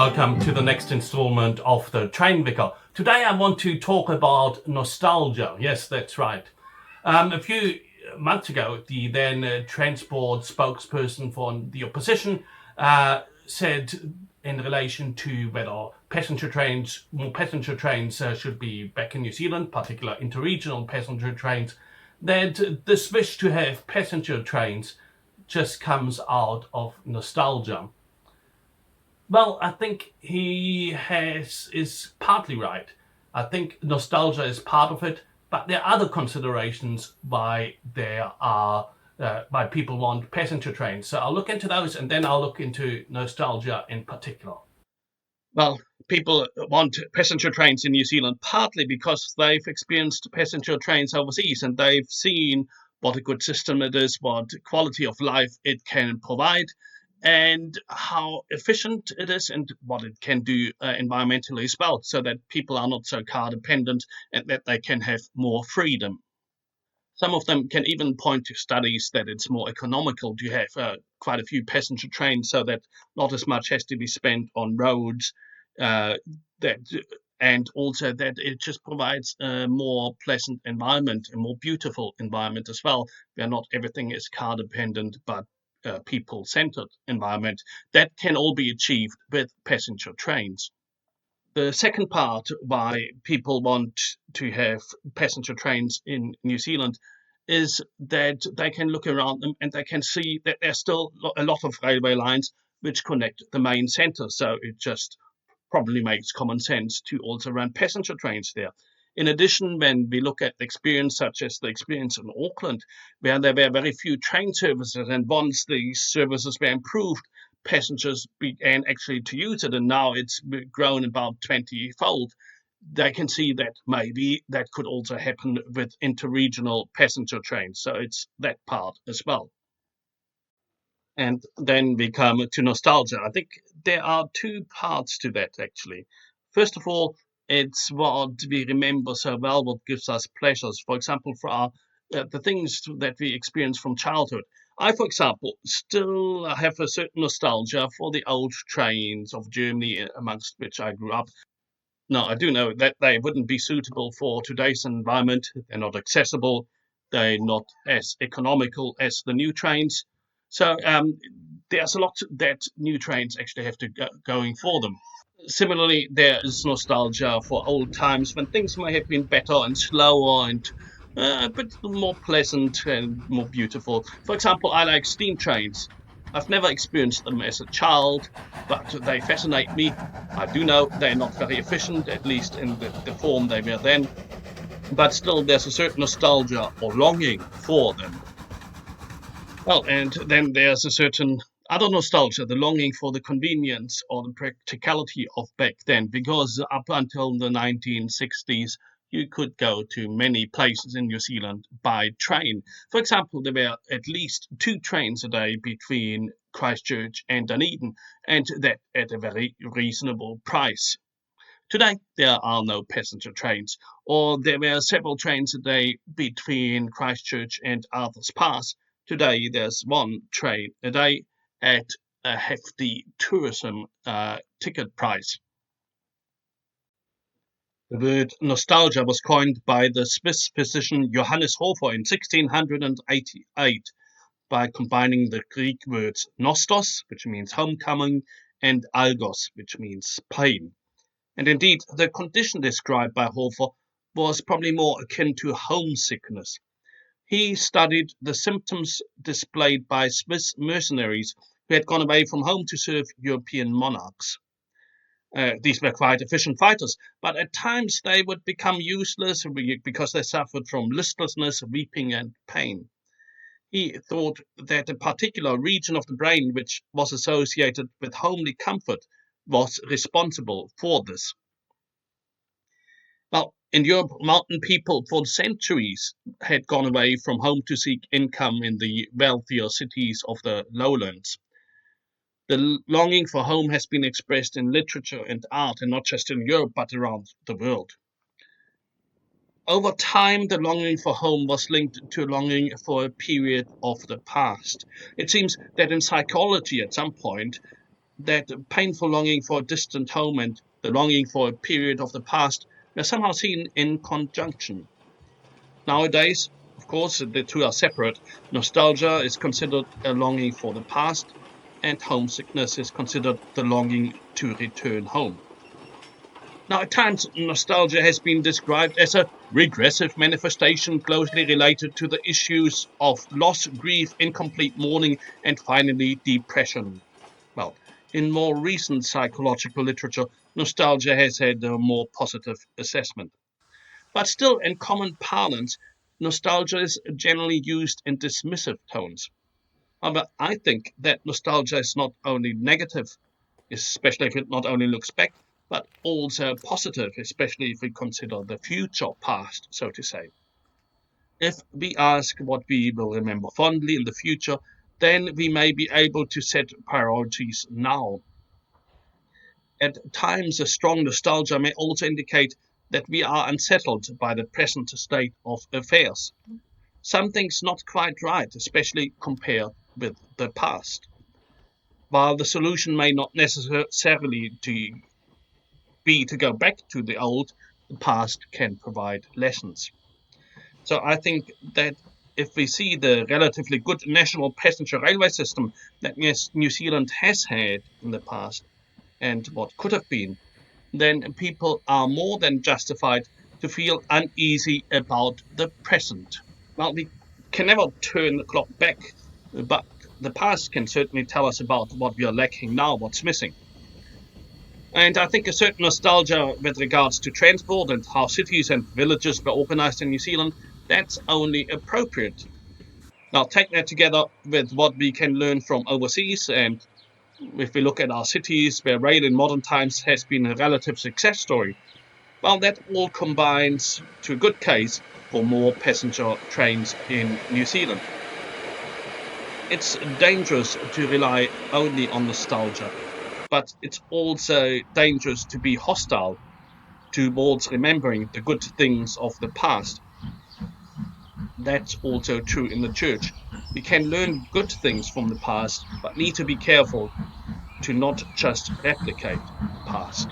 welcome to the next installment of the Train Vicar. Today I want to talk about nostalgia. Yes, that's right. A few months ago, the then transport spokesperson for the opposition said in relation to whether more passenger trains should be back in New Zealand, particularly interregional passenger trains, that this wish to have passenger trains just comes out of nostalgia. Well, I think he is partly right. I think nostalgia is part of it, but there are other considerations why why people want passenger trains. So I'll look into those, and then I'll look into nostalgia in particular. Well, people want passenger trains in New Zealand partly because they've experienced passenger trains overseas and they've seen what a good system it is, what quality of life it can provide, and how efficient it is and what it can do environmentally as well, so that people are not so car dependent and that they can have more freedom. Some of them can even point to studies that it's more economical to have quite a few passenger trains so that not as much has to be spent on roads, that and also that it just provides a more pleasant environment, a more beautiful environment as well, where not everything is car dependent but people-centered environment. That can all be achieved with passenger trains. The second part why people want to have passenger trains in New Zealand is that they can look around them and they can see that there's still a lot of railway lines which connect the main centre. So it just probably makes common sense to also run passenger trains there. In addition, when we look at the experience, such as the experience in Auckland, where there were very few train services, and once these services were improved, passengers began actually to use it, and now it's grown about 20-fold. They can see that maybe that could also happen with interregional passenger trains. So it's that part as well. And then we come to nostalgia. I think there are two parts to that, actually. First of all, it's what we remember so well, what gives us pleasures. For example, for the things that we experience from childhood. I, for example, still have a certain nostalgia for the old trains of Germany, amongst which I grew up. Now, I do know that they wouldn't be suitable for today's environment. They're not accessible. They're not as economical as the new trains. So there's a lot that new trains actually have to going for them. Similarly, there is nostalgia for old times when things may have been better and slower and a bit more pleasant and more beautiful. For example, I like steam trains. I've never experienced them as a child, but they fascinate me. I do know they're not very efficient, at least in the form they were then, but still there's a certain nostalgia or longing for them. Well, and then there's a certain other nostalgia, the longing for the convenience or the practicality of back then, because up until the 1960s, you could go to many places in New Zealand by train. For example, there were at least 2 trains a day between Christchurch and Dunedin, and that at a very reasonable price. Today, there are no passenger trains, or there were several trains a day between Christchurch and Arthur's Pass. Today, there's 1 train a day at a hefty tourism ticket price. The word nostalgia was coined by the Swiss physician Johannes Hofer in 1688 by combining the Greek words nostos, which means homecoming, and algos, which means pain. And indeed, the condition described by Hofer was probably more akin to homesickness. He studied the symptoms displayed by Swiss mercenaries who had gone away from home to serve European monarchs. These were quite efficient fighters, but at times they would become useless because they suffered from listlessness, weeping, and pain. He thought that a particular region of the brain which was associated with homely comfort was responsible for this. Well, in Europe, mountain people for centuries had gone away from home to seek income in the wealthier cities of the lowlands. The longing for home has been expressed in literature and art, and not just in Europe, but around the world. Over time, the longing for home was linked to longing for a period of the past. It seems that in psychology, at some point, that painful longing for a distant home and the longing for a period of the past are somehow seen in conjunction. Nowadays, of course, the two are separate. Nostalgia is considered a longing for the past, and homesickness is considered the longing to return home. Now, at times, nostalgia has been described as a regressive manifestation closely related to the issues of loss, grief, incomplete mourning, and finally, depression. Well, in more recent psychological literature, nostalgia has had a more positive assessment. But still, in common parlance, nostalgia is generally used in dismissive tones. However, I think that nostalgia is not only negative, especially if it not only looks back, but also positive, especially if we consider the future past, so to say. If we ask what we will remember fondly in the future, then we may be able to set priorities now. At times, a strong nostalgia may also indicate that we are unsettled by the present state of affairs. Something's not quite right, especially compared with the past. While the solution may not necessarily be to go back to the old, the past can provide lessons. So I think that if we see the relatively good national passenger railway system that yes, New Zealand has had in the past and what could have been, then people are more than justified to feel uneasy about the present. Well, we can never turn the clock back, but the past can certainly tell us about what we are lacking now, what's missing. And I think a certain nostalgia with regards to transport and how cities and villages were organized in New Zealand, that's only appropriate. Now, take that together with what we can learn from overseas, and if we look at our cities where rail in modern times has been a relative success story, well, that all combines to a good case for more passenger trains in New Zealand. It's dangerous to rely only on nostalgia, but it's also dangerous to be hostile towards remembering the good things of the past. That's also true in the church. We can learn good things from the past, but need to be careful to not just replicate the past.